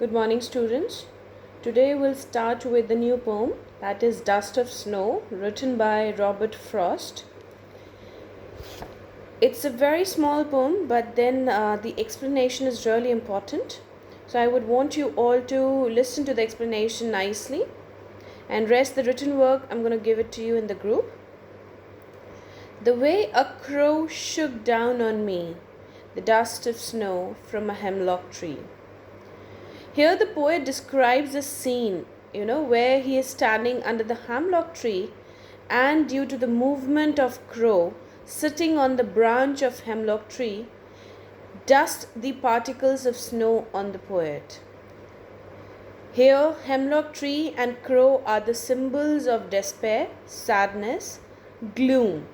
Good morning, students. Today we'll start with the new poem, that is Dust of Snow, written by Robert Frost. It's a very small poem, but then the explanation is really important. So I would want you all to listen to the explanation nicely, and rest the written work, I'm going to give it to you in the group. The way a crow shook down on me, the dust of snow from a hemlock tree. Here the poet describes a scene, where he is standing under the hemlock tree, and due to the movement of crow sitting on the branch of hemlock tree, dust the particles of snow on the poet. Here hemlock tree and crow are the symbols of despair, sadness, gloom,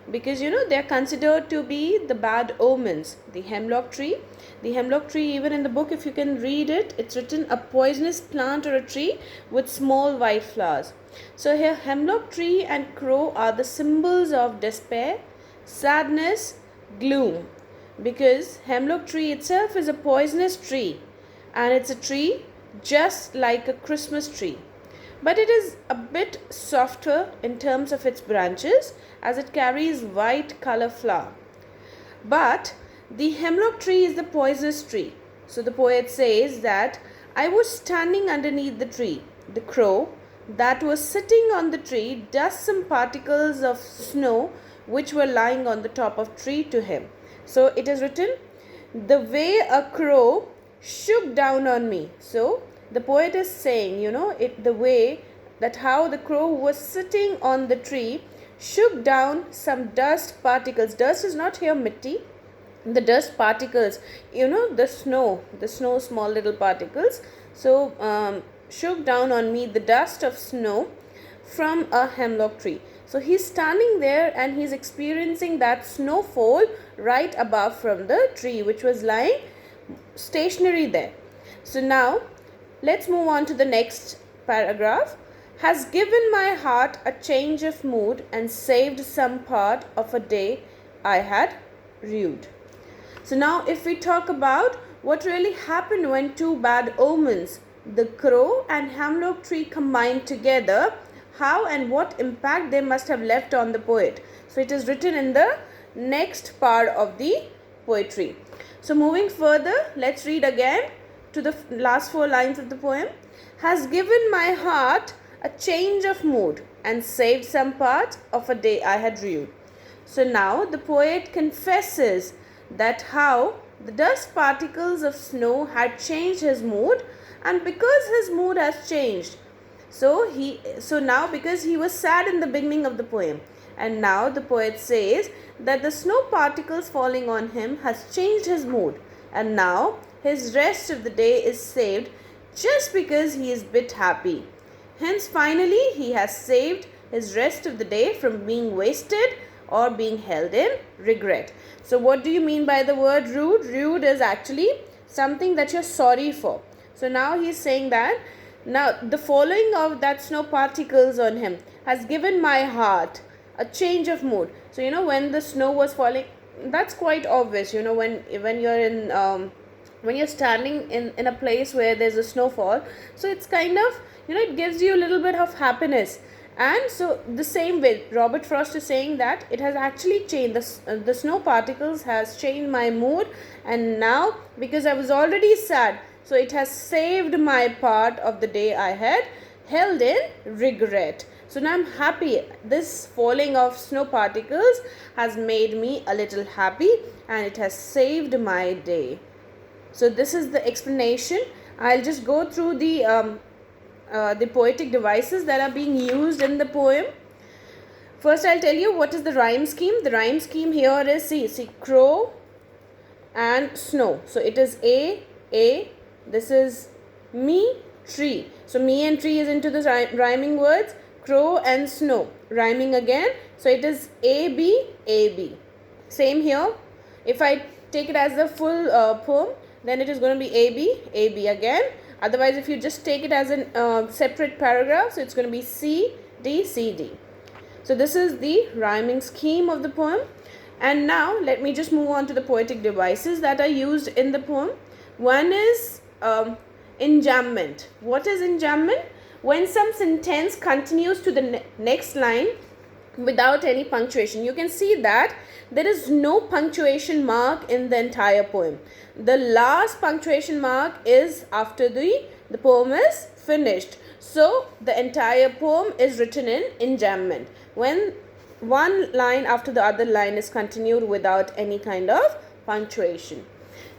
because they are considered to be the bad omens. The hemlock tree, even in the book, if you can read it, it's written a poisonous plant or a tree with small white flowers. So here hemlock tree and crow are the symbols of despair, sadness, gloom, because hemlock tree itself is a poisonous tree, and it's a tree just like a Christmas tree, but it is a bit softer in terms of its branches, as it carries white color flower. But the hemlock tree is the poisonous tree. So the poet says that I was standing underneath the tree. The crow that was sitting on the tree dust some particles of snow which were lying on the top of tree to him. So it is written, the way a crow shook down on me. So the poet is saying, the way that how the crow was sitting on the tree shook down some dust particles. Dust is not here mitti. The dust particles, the snow, small little particles. So shook down on me the dust of snow from a hemlock tree. So he's standing there and he's experiencing that snowfall right above from the tree, which was lying stationary there. So now let's move on to the next paragraph. Has given my heart a change of mood and saved some part of a day I had rued. So now if we talk about what really happened when two bad omens, the crow and hemlock tree, combined together, how and what impact they must have left on the poet. So it is written in the next part of the poetry. So moving further, let's read again to the last 4 lines of the poem. Has given my heart a change of mood and saved some part of a day I had rued. So now the poet confesses that how the dust particles of snow had changed his mood, and because his mood has changed, so now because he was sad in the beginning of the poem, and now the poet says that the snow particles falling on him has changed his mood, and now his rest of the day is saved just because he is bit happy. Hence finally he has saved his rest of the day from being wasted or being held in regret. So what do you mean by the word rude? Rude is actually something that you're sorry for. So now he's saying that now the falling of that snow particles on him has given my heart a change of mood. So when the snow was falling, that's quite obvious. When you're in when you're standing in a place where there's a snowfall, so it's kind of, it gives you a little bit of happiness. And so the same way Robert Frost is saying that it has actually changed, the snow particles has changed my mood, and now because I was already sad, so it has saved my part of the day I had held in regret. So now I'm happy. This falling of snow particles has made me a little happy, and it has saved my day. So this is the explanation. I'll just go through the poetic devices that are being used in the poem. First I'll tell you what is the rhyme scheme. The rhyme scheme here is, see crow and snow. So it is A, this is me, tree. So me and tree is into the rhyming words. Crow and snow rhyming again. So it is A, B. Same here. If I take it as the full poem, then it is going to be A, B again. Otherwise, if you just take it as a separate paragraph, so it's going to be C, D. So this is the rhyming scheme of the poem. And now let me just move on to the poetic devices that are used in the poem. One is Enjambment. What is enjambment? When some sentence continues to the next line without any punctuation. You can see that there is no punctuation mark in the entire poem. The last punctuation mark is after the poem is finished. So the entire poem is written in enjambment, when one line after the other line is continued without any kind of punctuation.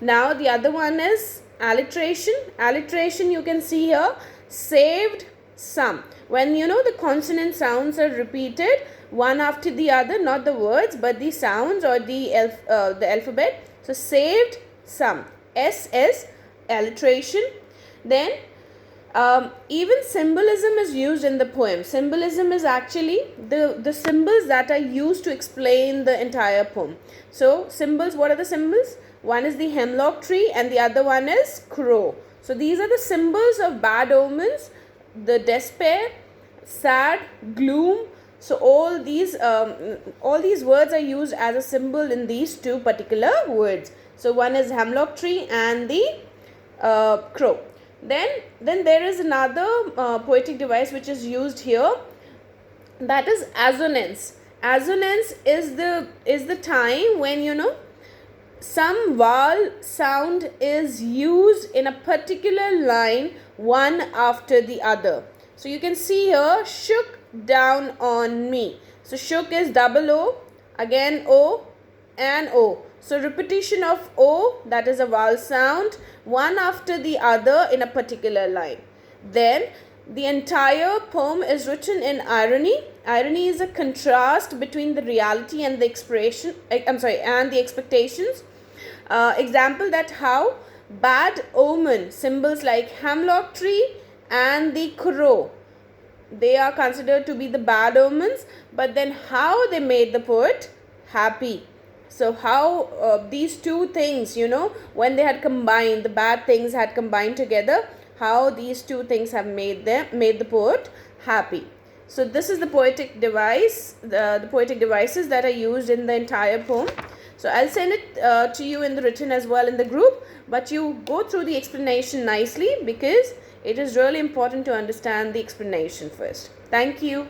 Now the other one is alliteration. Alliteration, you can see here, saved some. When the consonant sounds are repeated one after the other, not the words but the sounds or the alphabet. So saved some, SS, alliteration. Then even symbolism is used in the poem. Symbolism is actually the symbols that are used to explain the entire poem. So symbols, what are the symbols? One is the hemlock tree and the other one is crow. So these are the symbols of bad omens, the despair, sad, gloom. So all these words are used as a symbol in these two particular words. So one is hemlock tree and the crow. Then there is another poetic device which is used here, that is assonance. Assonance is the time when some vowel sound is used in a particular line one after the other. So you can see here, shook down on me. So shook is double O, again O and O. So repetition of O, that is a vowel sound, one after the other in a particular line. Then the entire poem is written in irony. Irony is a contrast between the reality and the and the expectations. Example, that how bad omen, symbols like hemlock tree and the crow, they are considered to be the bad omens, but then how they made the poet happy. So how these two things, when they had combined, the bad things had combined together, how these two things have made the poet happy. So this is the poetic device, the poetic devices that are used in the entire poem. So I'll send it to you in the written as well in the group, but you go through the explanation nicely because it is really important to understand the explanation first. Thank you.